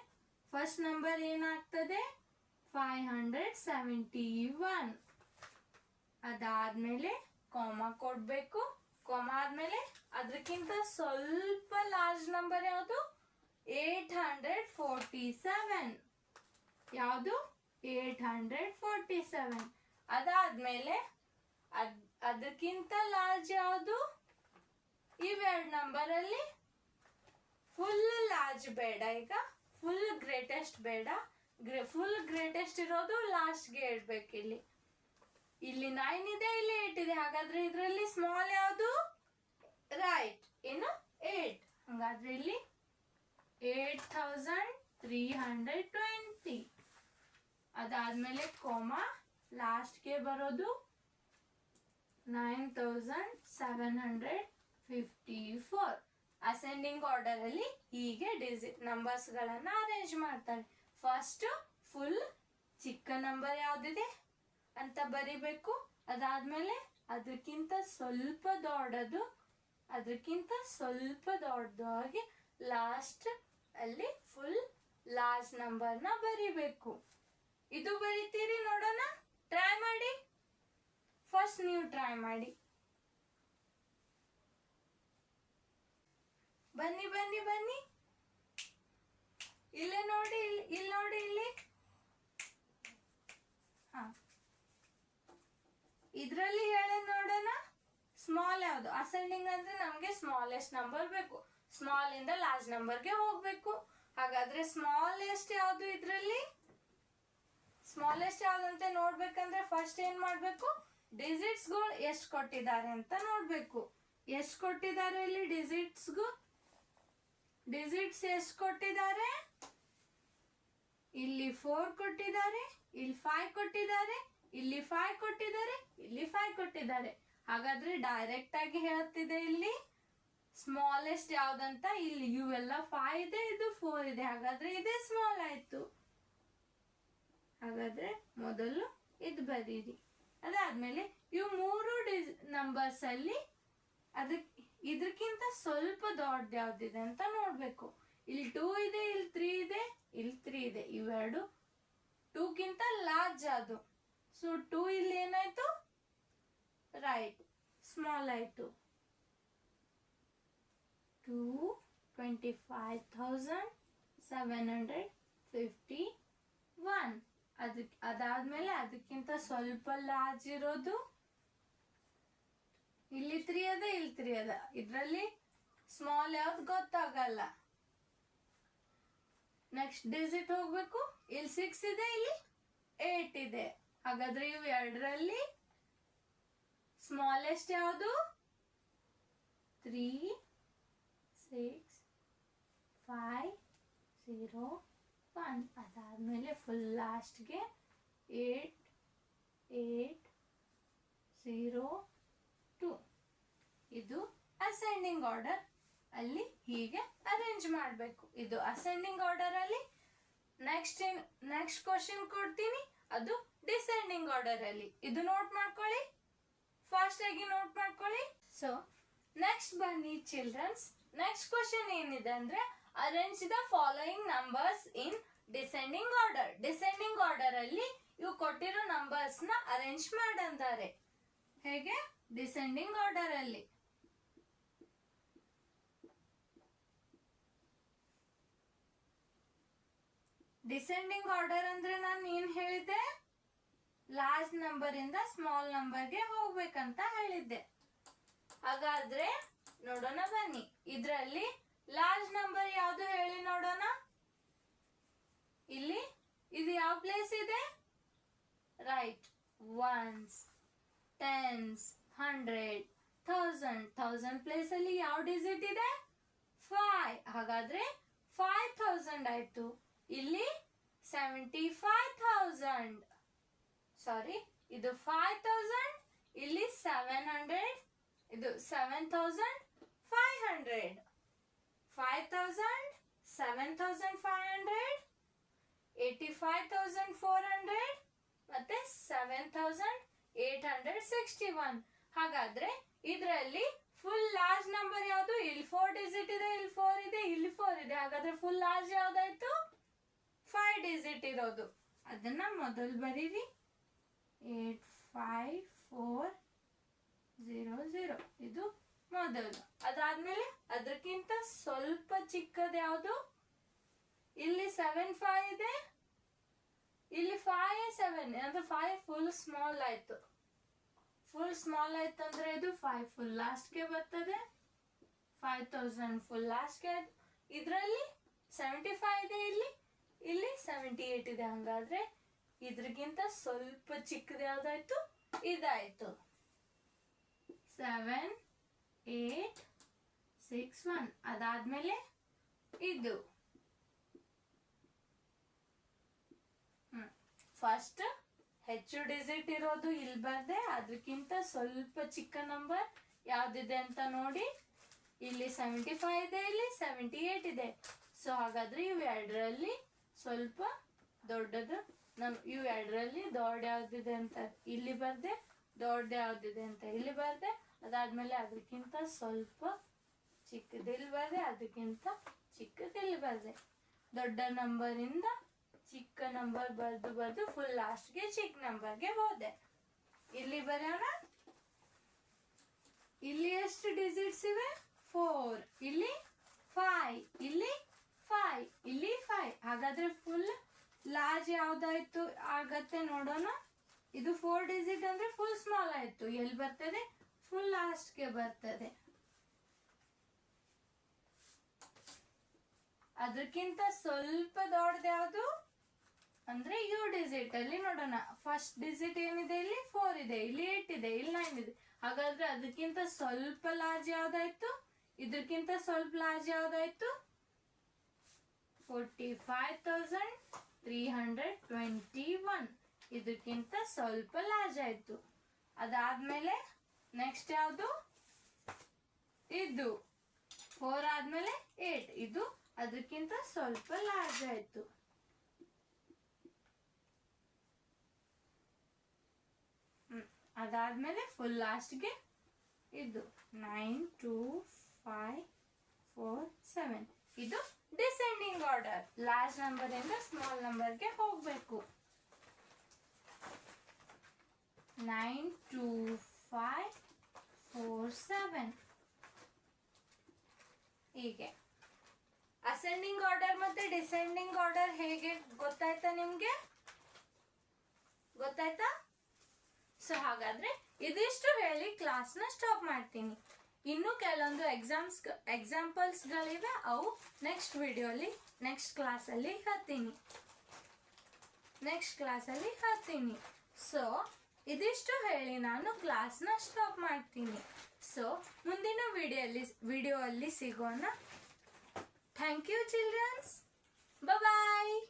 ಫಸ್ಟ್ ನಂಬರ್ ಏನಾಗ್ತದೆ? 571. ಅದಾದ್ಮೇಲೆ ಕಾಮಾ ಕೊಡ್ಬೇಕು. ಕಾಮಾ ಆದ್ಮೇಲೆ ಅದಕ್ಕಿಂತ ಸ್ವಲ್ಪ ಲಾರ್ಜ್ ನಂಬರ್ ಯಾವುದು? 847. ಯಾವುದು? 847. ಅದಾದ್ಮೇಲೆ ಅದಕ್ಕಿಂತ ಲಾರ್ಜ್ ಯಾವುದು? ಇವೆರಡು ನಂಬರ್ ಅಲ್ಲಿ ಫುಲ್ ಲಾರ್ಜ್ ಬೇಡ. ಈಗ ಫುಲ್ ಗ್ರೇಟೆಸ್ಟ್ ಬೇಡ. ಫುಲ್ ಗ್ರೇಟೆಸ್ಟ್ ಇರೋದು ಲಾಸ್ಟ್ಗೆ ಇಡ್ಬೇಕು. ಇಲ್ಲಿ 9 ಇದೆ, ಇಲ್ಲಿ 8 ಇದೆ. ಹಾಗಾದ್ರೆ ಇದರಲ್ಲಿ ಸ್ಮಾಲ್ ಯಾವುದು? ರೈಟ್. ಏನು? 8. ಹಾಗಾದ್ರೆ ಇಲ್ಲಿ 8320. ಅದಾದ್ಮೇಲೆ ಕೋಮಾ ಲಾಸ್ಟ್ಗೆ ಬರೋದು 9754. ಅಸೆಂಡಿಂಗ್ ಆರ್ಡರ್ ಅಲ್ಲಿ ಹೀಗೆ ನಂಬರ್ಸ್ ಗಳನ್ನ ಅರೇಂಜ್ ಮಾಡ್ತಾರೆ. ಫಸ್ಟ್ ಫುಲ್ ಚಿಕ್ಕ ನಂಬರ್ ಯಾವ್ದಿದೆ ಅಂತ ಬರಿಬೇಕು. ಅದಾದ್ಮೇಲೆ ಅದಕ್ಕಿಂತ ಸ್ವಲ್ಪ ದೊಡ್ಡದು, ಅದಕ್ಕಿಂತ ಸ್ವಲ್ಪ ದೊಡ್ಡದಾಗಿ ಲಾಸ್ಟ್ ಅಲ್ಲಿ ಫುಲ್ ಲಾರ್ಜ್ ನಂಬರ್ನ ಬರಿಬೇಕು. ಇದು ಬರಿತೀರಿ? ನೋಡೋಣ. ಟ್ರೈ ಮಾಡಿ. ಫಸ್ಟ್ ನೀವು ಟ್ರೈ ಮಾಡಿ. ಬನ್ನಿ ಬನ್ನಿ ಬನ್ನಿ, ಇಲ್ಲೇ ನೋಡಿ, ಇಲ್ಲಿ ನೋಡಿ, ಇಲ್ಲಿ. ಹಾ, ಇದ್ರಲ್ಲಿ ಹೇಳಿ ನೋಡೋಣ. ಸ್ಮಾಲ್ ಯಾವುದು? ಅಸೆಂಡಿಂಗ್ ಅಂದ್ರೆ ನಮ್ಗೆ ಸ್ಮಾಲೆಸ್ಟ್ ನಂಬರ್ ಬೇಕು, ಸ್ಮಾಲ್ ಇಂದ ಲಾರ್ಜ್ ನಂಬರ್ಗೆ ಹೋಗ್ಬೇಕು. ಹಾಗಾದ್ರೆ ಸ್ಮಾಲೆಸ್ಟ್ ಯಾವುದು ಇದ್ರಲ್ಲಿ? ಸ್ಮಾಲೆಸ್ಟ್ ಯಾವ್ದಂತ ನೋಡ್ಬೇಕಂದ್ರೆ ಫಸ್ಟ್ ಏನ್ ಮಾಡ್ಬೇಕು? ಡಿಜಿಟ್ಸ್ ಗಳು ಎಷ್ಟು ಕೊಟ್ಟಿದ್ದಾರೆ ಅಂತ ನೋಡ್ಬೇಕು. ಎಷ್ಟು ಕೊಟ್ಟಿದ್ದಾರೆ ಇಲ್ಲಿ ಡಿಜಿಟ್ಸ್ಗೂ? ಡಿಜಿಟ್ಸ್ ಎಷ್ಟು ಕೊಟ್ಟಿದ್ದಾರೆ? ಇಲ್ಲಿ 4 ಕೊಟ್ಟಿದ್ದಾರೆ, ಇಲ್ಲಿ 5 ಕೊಟ್ಟಿದ್ದಾರೆ, ಇಲ್ಲಿ 5 ಕೊಟ್ಟಿದ್ದಾರೆ, ಇಲ್ಲಿ 5 ಕೊಟ್ಟಿದ್ದಾರೆ. ಹಾಗಾದ್ರೆ ಡೈರೆಕ್ಟ್ ಆಗಿ ಹೇಳ್ತಿದೆ ಇಲ್ಲಿ ಸ್ಮಾಲೆಸ್ಟ್ ಯಾವ್ದಂತ. ಇಲ್ಲಿ ಇವೆಲ್ಲ 5 ಇದೆ, ಇದು 4 ಇದೆ, ಹಾಗಾದ್ರೆ ಇದೇ ಸ್ಮಾಲ್ ಆಯ್ತು. ಹಾಗಾದ್ರೆ ಮೊದಲು ಇದು ಬರೀರಿ. ಅದಾದ್ಮೇಲೆ ಇವು 3 ನಂಬರ್ಸ್ ಅಲ್ಲಿ ಇದಕ್ಕಿಂತ ಸ್ವಲ್ಪ ದೊಡ್ಡ ಯಾವ್ದಿದೆ ಅಂತ ನೋಡ್ಬೇಕು. ಇಲ್ಲಿ 2 ಇದೆ, ಇಲ್ಲಿ 3 ಇದೆ, ಇಲ್ಲಿ 3 ಇದೆ. ಇವೆರಡು 2ಗಿಂತ ಲಾರ್ಜ್ ಅದು. ಸೊ 2 ಇಲ್ಲಿ ಏನಾಯ್ತು? ರೈಟ್, ಸ್ಮಾಲ್ ಆಯ್ತು. 225,751. ಅದಾದ್ಮೇಲೆ ಅದಕ್ಕಿಂತ ಸ್ವಲ್ಪ ಲಾರ್ಜ್ ಇರೋದು ಇಲ್ಲಿ 3 ಅದ, ಇಲ್ಲಿ 3 ಅದ. ಇದ್ರಲ್ಲಿ ಸ್ಮಾಲ್ ಯಾವ್ದು ಗೊತ್ತಾಗಲ್ಲ. ನೆಕ್ಸ್ಟ್ ಡಿಜಿಟ್ ಹೋಗ್ಬೇಕು. ಇಲ್ಲಿ 6 ಇದೆ, ಇಲ್ಲಿ 8 ಇದೆ. ಹಾಗಾದ್ರೆ ಇವು ಎರಡರಲ್ಲಿ ಸ್ಮಾಲೆಸ್ಟ್ ಯಾವುದು? 3, 6, 5, 0, 1. ಅದಾದ್ಮೇಲೆ ಫುಲ್ ಲಾಸ್ಟ್ಗೆ 8, 8, 0, 2. ಇದು ಅಸೆಂಡಿಂಗ್ ಆರ್ಡರ್ ಅಲ್ಲಿ ಹೀಗೆ ಅರೇಂಜ್ ಮಾಡಬೇಕು. ಇದು ಅಸೆಂಡಿಂಗ್ ಆರ್ಡರ್ ಅಲ್ಲಿ. ನೆಕ್ಸ್ಟ್ ಕ್ವಶನ್ ಕೊಡ್ತೀನಿ, ಅದು ಡಿಸೆಂಡಿಂಗ್ ಆರ್ಡರ್ ಅಲ್ಲಿ. ಇದು ನೋಟ್ ಮಾಡ್ಕೊಳ್ಳಿ, ಫಾಸ್ಟ್ ಆಗಿ ನೋಟ್ ಮಾಡ್ಕೊಳ್ಳಿ. ಸೊ ನೆಕ್ಸ್ಟ್ ಬನ್ನಿ ಚಿಲ್ಡ್ರನ್ಸ್. ನೆಕ್ಸ್ಟ್ ಕ್ವಶನ್ ಏನಿದೆ ಅಂದ್ರೆ arrange the following numbers in descending order. Descending order ಅಲ್ಲಿ ಇವು ಕೊಟ್ಟಿರೋ ನಂಬರ್ಸ್ ನ ಅರೇಂಜ್ ಮಾಡಂತಾರೆ. ಹೇಗೆ? ಡಿಸೆಂಡಿಂಗ್ ಆರ್ಡರ್ ಅಲ್ಲಿ. ಡಿಸೆಂಡಿಂಗ್ ಆರ್ಡರ್ ಅಂದ್ರೆ ನಾನು ಏನ್ ಹೇಳಿದ್ದೆ? ಲಾರ್ಜ್ ನಂಬರ್ ಇಂದ ಸ್ಮಾಲ್ ನಂಬರ್ಗೆ ಹೋಗ್ಬೇಕಂತ ಹೇಳಿದ್ದೆ. ಹಾಗಾದ್ರೆ ನೋಡೋಣ ಬನ್ನಿ. ಇದ್ರಲ್ಲಿ ಲಾರ್ಜ್ ನಂಬರ್ ಯಾವುದು ಹೇಳಿ ನೋಡೋಣ. ಇಲ್ಲಿ ಇದು ಯಾವ ಪ್ಲೇಸ್ ಇದೆ? ರೈಟ್, ಒನ್ಸ್, ಟೆನ್ಸ್, 100, 1000 ಪ್ಲೇಸ್ ಅಲ್ಲಿ ಯಾವ ಡಿಜಿಟ್ ಇದೆ? 5. ಹಾಗಾದ್ರೆ 5000 ಆಯ್ತು. ಇಲ್ಲಿ 75,000. ಸಾರಿ, ಇದು 5000, ಇಲ್ಲಿ 700, ಇದು 7500. 5000, 7500, 85,400 ಮತ್ತೆ 7,861. ಹಾಗಾದ್ರೆ ಇದರಲ್ಲಿ ಫುಲ್ ಲಾರ್ಜ್ ನಂಬರ್ ಯಾವುದು? ಇಲ್ಲಿ 4 ಡಿಜಿಟ್ ಇದೆ, ಇಲ್ಲಿ 4 ಇದೆ, ಇಲ್ಲಿ 4 ಇದೆ. ಹಾಗಾದ್ರೆ ಫುಲ್ ಲಾರ್ಜ್ ಯಾವ್ದಾಯ್ತು? 5 ಡಿಜಿಟ್ ಇರೋದು. ಅದನ್ನ ಮೊದಲು ಬರೀರಿ. 85400 ಇದು ಮೊದಲು. ಅದಾದ್ಮೇಲೆ ಅದಕ್ಕಿಂತ ಸ್ವಲ್ಪ ಚಿಕ್ಕದ ಯಾವುದು? ಇಲ್ಲಿ 75 ಇದೆ, ಇಲ್ಲಿ 5, 7 ಅಂದ್ರೆ 5 ಫುಲ್ ಸ್ಮಾಲ್ ಆಯ್ತು. ಫುಲ್ ಸ್ಮಾಲ್ ಆಯ್ತು ಅಂದ್ರೆ ಇದು 5 ಫುಲ್ ಲಾಸ್ಟ್ಗೆ ಬರ್ತದೆ. 5000 ಫುಲ್ ಲಾಸ್ಟ್ಗೆ. ಇದರಲ್ಲಿ 75 ಇದೆ, ಇಲ್ಲಿ 78 ಇದೆ. ಹಂಗಾದ್ರೆ ಇದ್ರಿಗಿಂತ ಸ್ವಲ್ಪ ಚಿಕ್ಕದ ಯಾವ್ದಾಯ್ತು? ಇದಾಯ್ತು. 7, 8, 6, 1. ಅದಾದ್ಮೇಲೆ ಇದು ಫಸ್ಟ್ ಹೆಚ್ಚು ಡಿಜಿಟ್ ಇರೋದು ಇಲ್ಲಿ ಬರ್ದೆ. ಅದಕ್ಕಿಂತ ಸ್ವಲ್ಪ ಚಿಕ್ಕ ನಂಬರ್ ಯಾವ್ದಿದೆ ಅಂತ ನೋಡಿ. ಇಲ್ಲಿ 75 ಇದೆ, ಇಲ್ಲಿ 78 ಇದೆ. ಸೊ ಹಾಗಾದ್ರೆ ಇವು ಎರಡರಲ್ಲಿ ಸ್ವಲ್ಪ ದೊಡ್ಡದು. ಇವು ಎರಡರಲ್ಲಿ ದೊಡ್ಡ ಯಾವ್ದಿದೆ ಅಂತ ಇಲ್ಲಿ ಬರ್ದೆ, ದೊಡ್ಡ ಯಾವ್ದಿದೆ ಅಂತ ಇಲ್ಲಿ ಬರ್ದೆ. ಅದಾದ್ಮೇಲೆ ಅದಕ್ಕಿಂತ ಸ್ವಲ್ಪ ಚಿಕ್ಕದಿಲ್ಲಿ ಬರ್ದೆ, ಅದಕ್ಕಿಂತ ಚಿಕ್ಕದಿಲ್ಲಿ ಬರ್ದೆ. ದೊಡ್ಡ ನಂಬರ್ ಇಂದ ಚಿಕ್ಕ ನಂಬರ್ ಬರ್ದು ಫುಲ್ ಲಾಸ್ಟ್ಗೆ ಚಿಕ್ಕ ನಂಬರ್ಗೆ ಹೋದೆ. ಇಲ್ಲಿ ಬರೋಣ. ಇಲ್ಲಿ ಎಷ್ಟು ಡಿಜಿಟ್ಸ್ ಇವೆ? 4. ಇಲ್ಲಿ 5, ಇಲ್ಲಿ 5, ಇಲ್ಲಿ 5. ಹಾಗಾದ್ರೆ ಫುಲ್ ಲಾರ್ಜ್ ಯಾವ್ದಾಯ್ತು ಆಗತ್ತೆ ನೋಡೋಣ. ಇದು 4 ಡಿಜಿಟ್ ಅಂದ್ರೆ ಫುಲ್ ಸ್ಮಾಲ್ ಆಯ್ತು. ಎಲ್ಲಿ ಬರ್ತದೆ? ಫುಲ್ ಲಾಸ್ಟ್ಗೆ ಬರ್ತದೆ. ಅದಕ್ಕಿಂತ ಸ್ವಲ್ಪ ದೊಡ್ಡದು ಯಾವುದು ಅಂದ್ರೆ ಯು ಡಿಜಿಟ್ ಅಲ್ಲಿ ನೋಡೋಣ. ಫಸ್ಟ್ ಡಿಜಿಟ್ ಏನಿದೆ? ಇಲ್ಲಿ 4 ಇದೆ, ಇಲ್ಲಿ 8 ಇದೆ, ಇಲ್ಲಿ 9 ಇದೆ. ಹಾಗಾದ್ರೆ ಅದಕ್ಕಿಂತ ಸ್ವಲ್ಪ ಲಾರ್ಜ್ ಯಾವ್ದಾಯ್ತು? ಇದಕ್ಕಿಂತ ಸ್ವಲ್ಪ ಲಾರ್ಜ್ ಯಾವ್ದಾಯ್ತು? 45,321. ಇದಕ್ಕಿಂತ ಸ್ವಲ್ಪ ಲಾರ್ಜ್ ಆಯ್ತು. ಅದಾದ್ಮೇಲೆ ನೆಕ್ಸ್ಟ್ ಯಾವುದು? ಇದು 4 ಆದ್ಮೇಲೆ 8. ಇದು ಅದಕ್ಕಿಂತ ಸ್ವಲ್ಪ ಲಾರ್ಜ್ ಆಯ್ತು. ಅದಾದ್ಮೇಲೆ ಫುಲ್ ಲಾಸ್ಟ್ಗೆ ಇದು 9, 2, 5, 4, 7. ಇದು ಡಿಸೆಂಡಿಂಗ್ ಆರ್ಡರ್. ಲಾರ್ಜ್ ನಂಬರ್ ಇಂದ ಸ್ಮಾಲ್ ನಂಬರ್ಗೆ ಹೋಗ್ಬೇಕು. 9, 2, 5, 4, 7. ಹೀಗೆ ಅಸೆಂಡಿಂಗ್ ಆರ್ಡರ್ ಮತ್ತೆ ಡಿಸೆಂಡಿಂಗ್ ಆರ್ಡರ್ ಹೇಗೆ ಗೊತ್ತಾಯ್ತಾ ನಿಮ್ಗೆ? ಗೊತ್ತಾಯ್ತಾ? ಸೊ ಹಾಗಾದ್ರೆ ಇದಿಷ್ಟು ಹೇಳಿ ಕ್ಲಾಸ್ನ ಸ್ಟಾಪ್ ಮಾಡ್ತೀನಿ. ಇನ್ನು ಕೆಲವೊಂದು ಎಕ್ಸಾಂಪಲ್ಸ್ಗಳಿವೆ, ಅವು ನೆಕ್ಸ್ಟ್ ವಿಡಿಯೋಲಿ ನೆಕ್ಸ್ಟ್ ಕ್ಲಾಸಲ್ಲಿ ಹೇಳ್ತೀನಿ. ಸೊ ಇದಿಷ್ಟು ಹೇಳಿ ನಾನು ಕ್ಲಾಸ್ನ ಸ್ಟಾಪ್ ಮಾಡ್ತೀನಿ. ಸೊ ಮುಂದಿನ ವಿಡಿಯೋ ಅಲ್ಲಿ ಸಿಗೋಣ. Thank you children's.